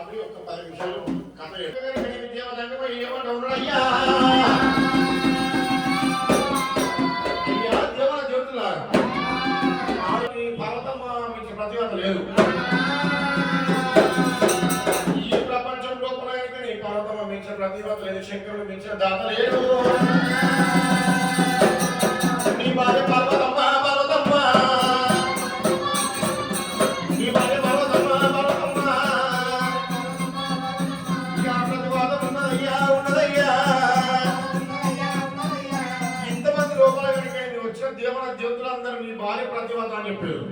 ఆపి ఒక 10 నిమిషాలు కథ ఏమన్నా దేవన జ్యోతులారా ఆవిడ పర్వతమ్మ మీకు ప్రతిభత లేదు. ఈ ప్రపంచం లోపల నీ పర్వతమ్మ మించిన ప్రతిభత లేదు, శంకరుడు మించిన దాత లేడు. నీ భార్య పర్వతమ్మ పర్వతమ్మ, నీ భార్య పర్వతమ్మ పర్వతమ్మ, ఇక ప్రతివాదం ఉన్నదయ్యా ఉన్నదయ్యా. ఇంతమంది లోపల కనుక వచ్చిన దేవన జ్యోతులందరూ నీ భార్య ప్రతిభత అని చెప్పారు.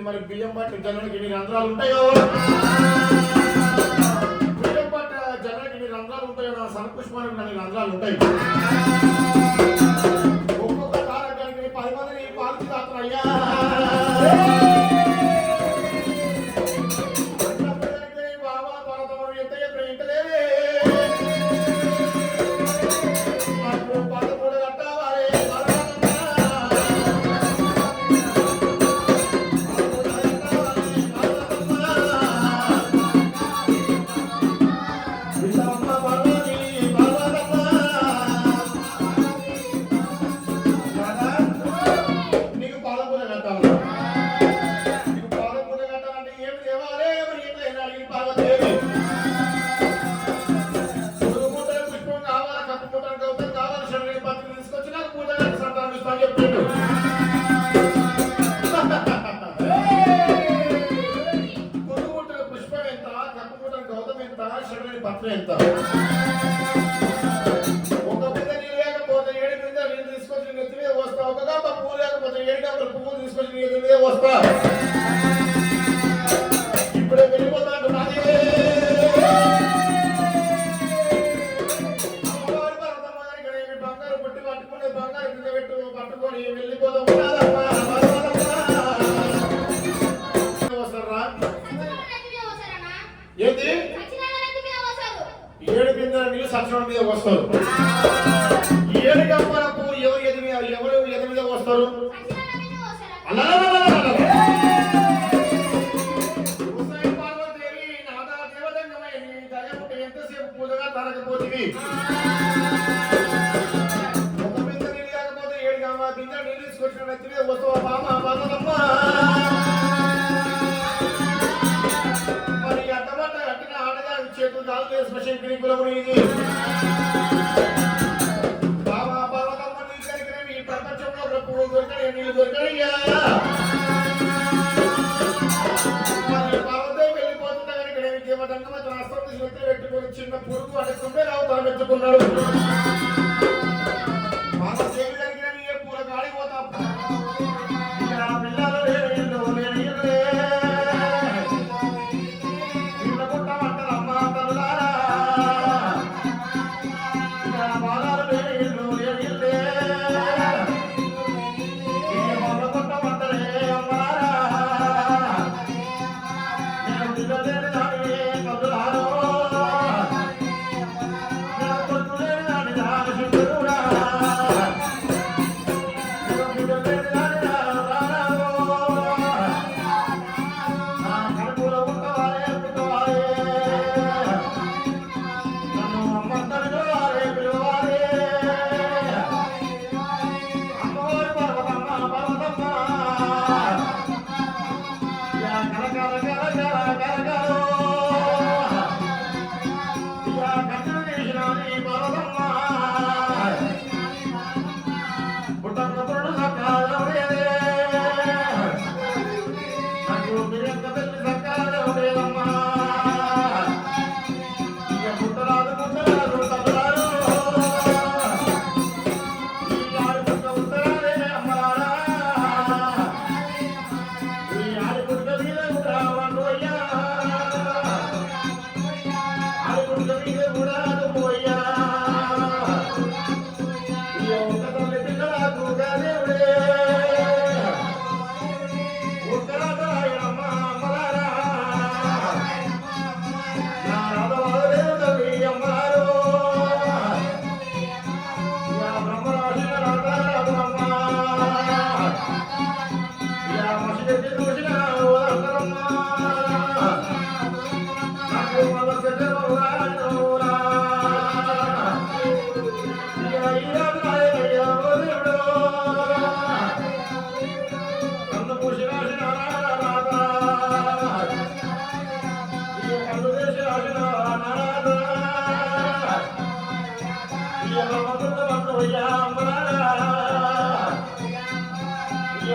మరి బియ్యం పట్టు జనానికి ఎన్ని రంధ్రాలు ఉంటాయో, బియ్యం పట్టు జనానికి ఎన్ని రంధ్రాలు ఉంటాయో, నా సనపుష్పానికి అన్ని రంధ్రాలు ఉంటాయి. ఒక్కొక్క తారకానికి 10 మందిని పాల్చి తాతనయ్యా. బాబా పర్వతం ఎంత చెప్పిన ఇంటలేదే. పదమూడు కట్టావాలి ఎంత. ఒక బింద నీళ్ళు లేకపోతే 7 బిందెలు నీళ్ళు తీసుకొచ్చి నెత్తి మీద వస్తా. ఒక గంప పువ్వు లేకపోతే 7 గంపలు పువ్వులు తీసుకొచ్చి నెత్తి మీద వస్తా. ఇప్పుడే వెళ్ళిపోతా అంటున్నది అమ్మవారి పర్వతమ్మ. బంగారు పుట్టి పట్టుకుని బంగారు కింద పెట్టు పట్టుకొని వెళ్ళిపోతా ఉన్నాదమ్మా. వస్తారా ఏంటి 7 బిందెల నీళ్ళు సత్సవం మీద వస్తారు. 7 గంపల పువ్వు ఎవరు ఎది మీద వస్తారు? పార్వతీదేవి నాదా దేవతంగమై నీ దయముంటే ఎంతసేపు పూజగా తరగపోతుంది. ఒక బిందె నీళ్ళు కాకపోతే 7 బిందె నీళ్ళు తీసుకొచ్చిన నెత్తి మీద వస్తావా బామ్మ బాధమ్మ. మరి అడ్డబట్ట కట్టిన ఆడగా చేతులు కాలు చేసిన శంకరి కులము ఇది. బాబా పర్వతమ్మ నీ కరిగిన ఈ ప్రపంచంలో పువ్వులు దొరకని నీళ్ళు దొరకనయ్యా. మరి పర్వతం వెళ్ళిపోతున్నా కనుక నేను దేవతంగమ తన అస్తం చేతులు పెట్టుకొని చిన్న పురుగు అంటే కుండే రావు తను పెట్టుకున్నాడు. బాబా చేతులు కరిగిన ఏ పూల గాడికి పోతా పిల్లలు లేని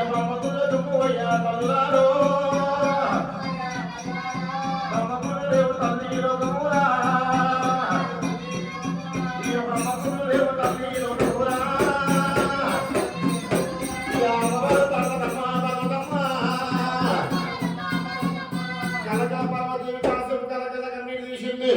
బ్రహ్మకుల దుమ్మువయ్యా తల్లారో బ్రహ్మకులు లేవు తల్లి లోకమురా బ్రహ్మకులు లేవు తల్లి లోకమురా కలకా పార్వతీదేవి కాసులు కలకల కన్నీరు తీసింది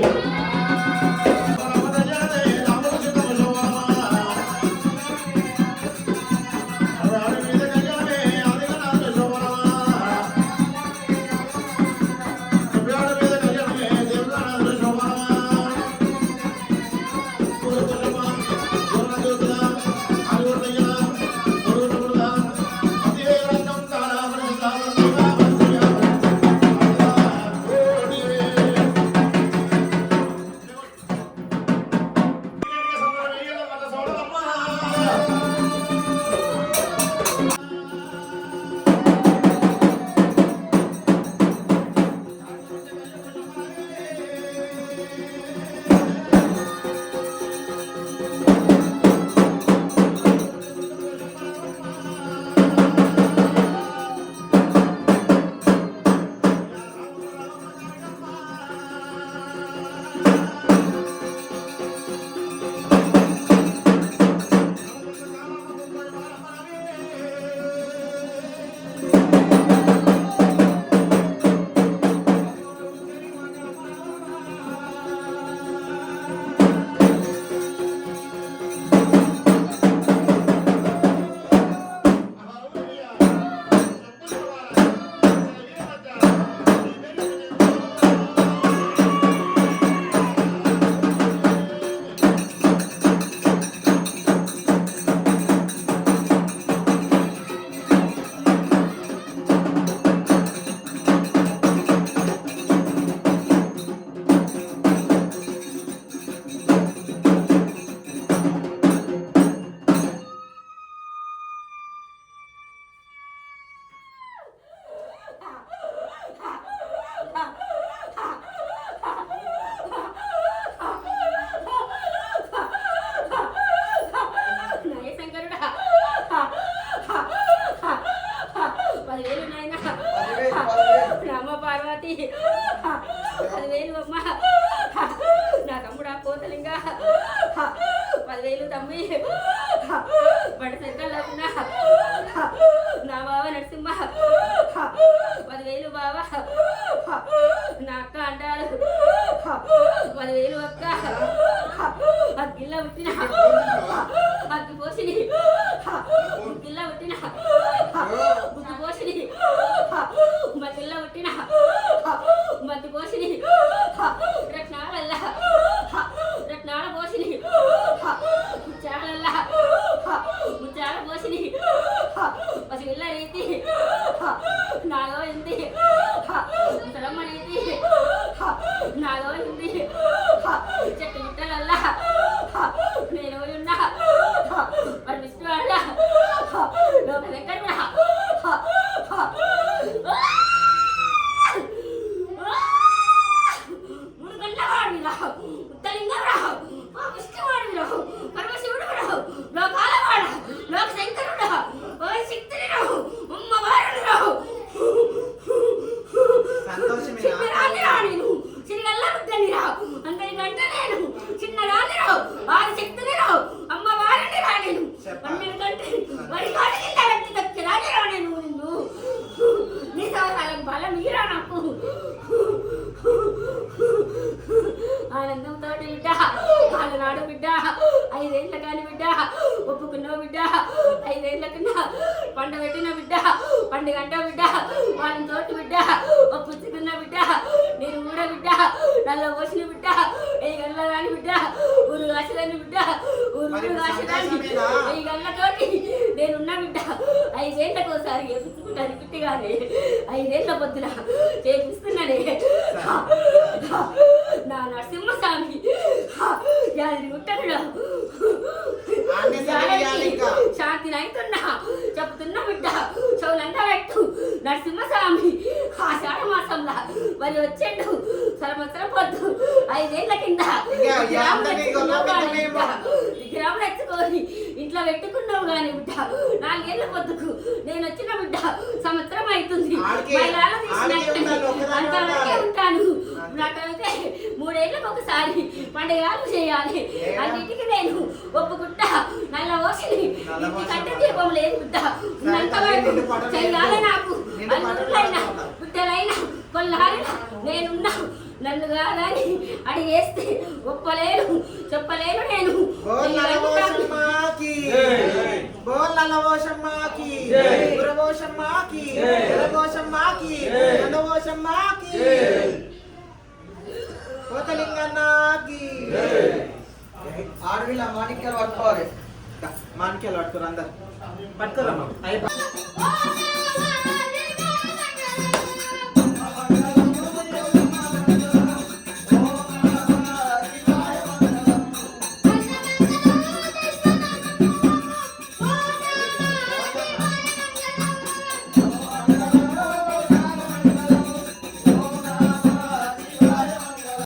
పార్వతి 10,000 అమ్మ నా తమ్ముడా కోతలింగా 10,000 తమ్మి బడ సర్కల్లాకున్నా నా బావ నరసింహ 10,000 బావ నా అక్క అంటారు 10,000 అక్క అగ్గిల్ల పుట్టిన అగ్గి పోసిని గిల్ల పుట్టిన గుగ్గు పోసిని మధ్యలో పుట్టిన మధ్య పోసిని రత్నాలల్లా రత్నాల పోసిని ముచ్చాలల్లా ముచ్చాల పోసిని పసిపిల్ల రీతి నాలో ఇంది ముసలమ్మ రీతి నాలో ఇంది చెట్టు గిట్టలల్లా నేను ఉన్నా మరి విష్ణువాడ లోక దగ్గర ఆనందంతో బిడ్డ ఆలనాడు బిడ్డ 5 ఏళ్ళ కాని బిడ్డ ఒప్పుకున్నావు బిడ్డ 5 ఏళ్ళ కన్నా పండ పెట్టిన బిడ్డ పండుగంట బిడ్డ వాళ్ళని తోటి బిడ్డ ఒప్పుచ్చుకున్న బిడ్డ నేను కూడా బిడ్డ నల్ల పోసిన బిడ్డ ఏ గల్ల కాని బిడ్డ ఊరు కాసిదాని బిడ్డ ఊరు కాసిదాని ఈ గల్లతోటి నేనున్న బిడ్డ 5 ఏళ్ళకోసారి చేపించుకుంటాను బిడ్డగానే 5 ఏళ్ళ పొద్దున చేపిస్తున్నానే నా నరసింహస్వామి యాది గుట్టడు శాంతి నైతున్నా చెప్తున్నా బిడ్డ చౌలంతా పెట్టు నరసింహస్వామి ఆషాఢ మాసంలో మరి వచ్చేడు సంవత్సరం పొద్దు 5 ఏళ్ళ కింద విగ్రహం ఎత్తుకొని ఇంట్లో పెట్టుకున్నావు కానీ బిడ్డ 4 ఏళ్ళ పొద్దుకు నేను వచ్చిన సంవత్సరం అవుతుంది ఆడికే- మహిళలు ఆడికే ఉండాలి, ఒక్కదానివే అంతవరకే ఉండాలి. ఉంటాను నాకైతే 3 ఏళ్ళకి ఒకసారి పండుగలు చేయాలి ఏడా? అన్నిటికీ నేను ఒప్పుకుంటా నల్ల ఓసిని నల్ల ఇంటి ఓసి కంటే అమ్మా. దీపం లేదు బిడ్డ ఉన్నంతవరకు నిన్ను పట్టలేదు. చెయ్యాలి నాకు నిన్ను అల్లుళ్ళైనా పట్టలేదు. బిడ్డలైనా కొల్లారైనా నేనున్నా నన్ను కాదని అడిగేస్తే ఒప్పలేను చెప్పలేను నేను బోల్ నలవోషమ్మకి బోల్ నలవోషమ్మకి గురవోషమ్మకి ఎరగోషమ్మకి నలవోషమ్మకి కోతలింగన్నకి ఆడవిల్ల మాణిక్యాలు పట్టుకోవాలి మాణిక్యాలు పట్టుకోరు అందరు పట్టుకోరమ్మా అయిపోయి